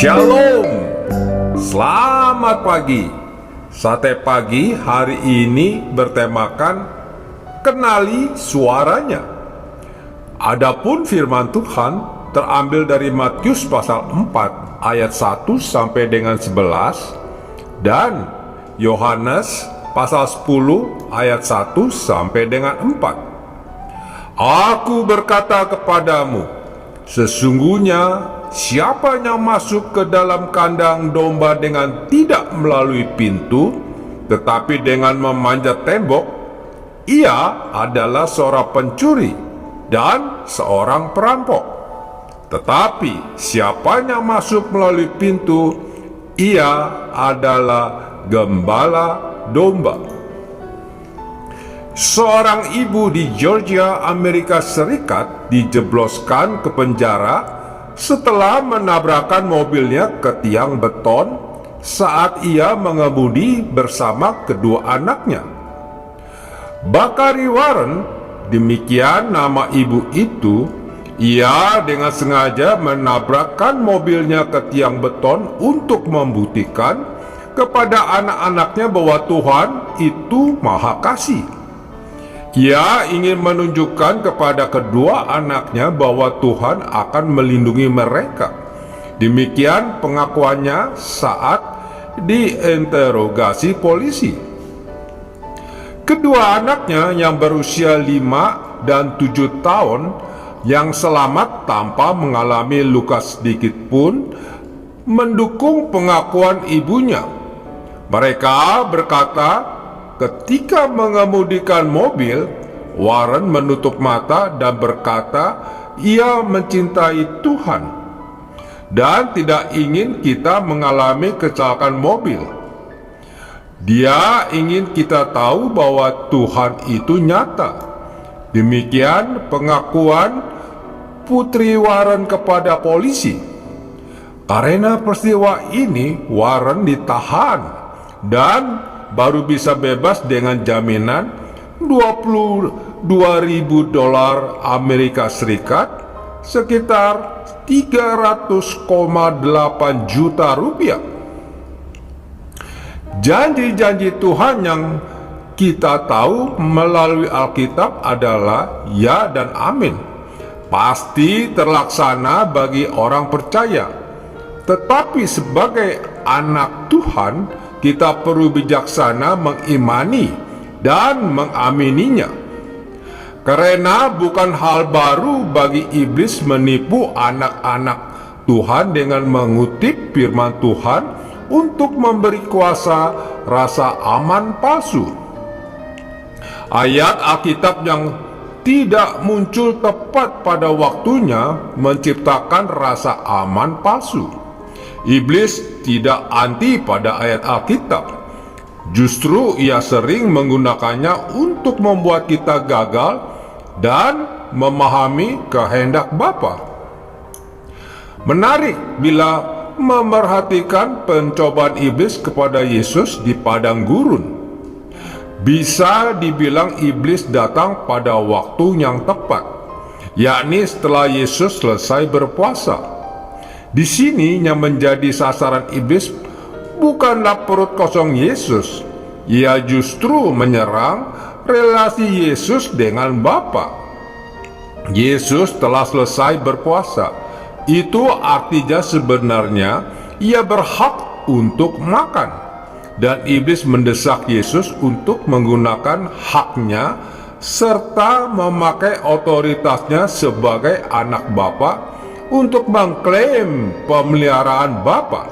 Shalom, selamat pagi. Sate pagi hari ini bertemakan kenali suaranya. Adapun firman Tuhan terambil dari Matius pasal 4 ayat 1 sampai dengan 11 dan Yohanes pasal 10 ayat 1 sampai dengan 4. Aku berkata kepadamu, sesungguhnya siapa yang masuk ke dalam kandang domba dengan tidak melalui pintu, tetapi dengan memanjat tembok, ia adalah seorang pencuri dan seorang perampok. Tetapi siapa yang masuk melalui pintu, ia adalah gembala domba. Seorang ibu di Georgia, Amerika Serikat dijebloskan ke penjara setelah menabrakkan mobilnya ke tiang beton saat ia mengemudi bersama kedua anaknya. Bakari Warren, demikian nama ibu itu, ia dengan sengaja menabrakkan mobilnya ke tiang beton untuk membuktikan kepada anak-anaknya bahwa Tuhan itu Maha Kasih. Ia ingin menunjukkan kepada kedua anaknya bahwa Tuhan akan melindungi mereka. Demikian pengakuannya saat diinterogasi polisi. Kedua anaknya yang berusia 5 dan 7 tahun yang selamat tanpa mengalami luka sedikit pun mendukung pengakuan ibunya. Mereka berkata, ketika mengemudikan mobil, Warren menutup mata dan berkata ia mencintai Tuhan dan tidak ingin kita mengalami kecelakaan mobil. Dia ingin kita tahu bahwa Tuhan itu nyata. Demikian pengakuan Putri Warren kepada polisi. Karena peristiwa ini, Warren ditahan dan baru bisa bebas dengan jaminan $22.000 Amerika Serikat, sekitar 300,8 juta rupiah. Janji-janji Tuhan yang kita tahu melalui Alkitab adalah ya dan amin, pasti terlaksana bagi orang percaya. Tetapi sebagai anak Tuhan, kita perlu bijaksana mengimani dan mengamininya. Karena bukan hal baru bagi iblis menipu anak-anak Tuhan dengan mengutip firman Tuhan untuk memberi kuasa rasa aman palsu. Ayat Alkitab yang tidak muncul tepat pada waktunya menciptakan rasa aman palsu. Iblis tidak anti pada ayat Alkitab. Justru ia sering menggunakannya untuk membuat kita gagal dan memahami kehendak Bapa. Menarik bila memerhatikan pencobaan iblis kepada Yesus di padang gurun. Bisa dibilang iblis datang pada waktu yang tepat, yakni setelah Yesus selesai berpuasa. Di sini yang menjadi sasaran iblis bukanlah perut kosong Yesus. Ia justru menyerang relasi Yesus dengan Bapa. Yesus telah selesai berpuasa. Itu artinya sebenarnya ia berhak untuk makan. Dan iblis mendesak Yesus untuk menggunakan haknya serta memakai otoritasnya sebagai anak Bapa untuk mengklaim pemeliharaan Bapa.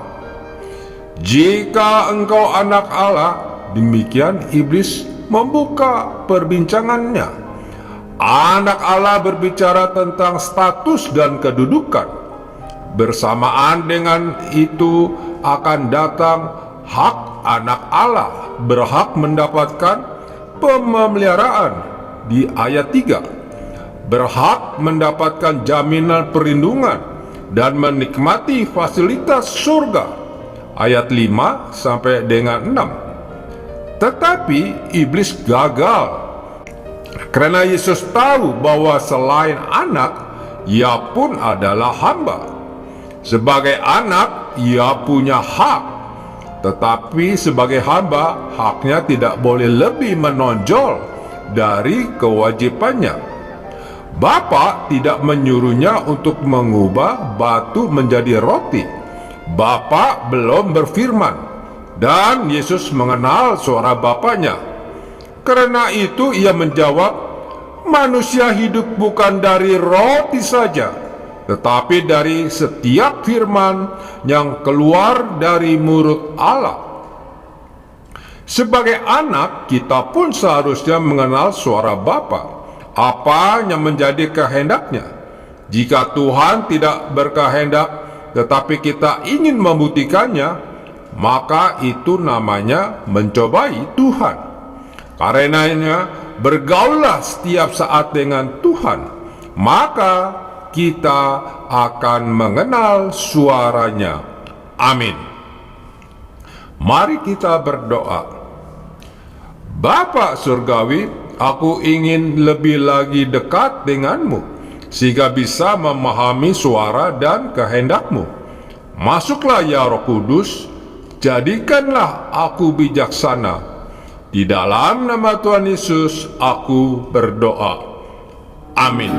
Jika engkau anak Allah, demikian iblis membuka perbincangannya. Anak Allah berbicara tentang status dan kedudukan. Bersamaan dengan itu akan datang hak anak Allah berhak mendapatkan pemeliharaan di ayat 3. Berhak mendapatkan jaminan perlindungan dan menikmati fasilitas surga ayat 5 sampai dengan 6. Tetapi iblis gagal karena Yesus tahu bahwa selain anak, ia pun adalah hamba. Sebagai anak, ia punya hak, tetapi sebagai hamba, haknya tidak boleh lebih menonjol dari kewajibannya. Bapa tidak menyuruhnya untuk mengubah batu menjadi roti. Bapa belum berfirman, dan Yesus mengenal suara Bapanya. Karena itu ia menjawab, manusia hidup bukan dari roti saja, tetapi dari setiap firman yang keluar dari mulut Allah. Sebagai anak, kita pun seharusnya mengenal suara Bapa, apa yang menjadi kehendaknya. Jika Tuhan tidak berkehendak, tetapi kita ingin membuktikannya, maka itu namanya mencobai Tuhan. Karenanya, bergaullah setiap saat dengan Tuhan, maka kita akan mengenal suaranya. Amin. Mari kita berdoa. Bapa Surgawi, aku ingin lebih lagi dekat denganmu, sehingga bisa memahami suara dan kehendak-Mu. Masuklah ya Roh Kudus, jadikanlah aku bijaksana. Di dalam nama Tuhan Yesus aku berdoa. Amin.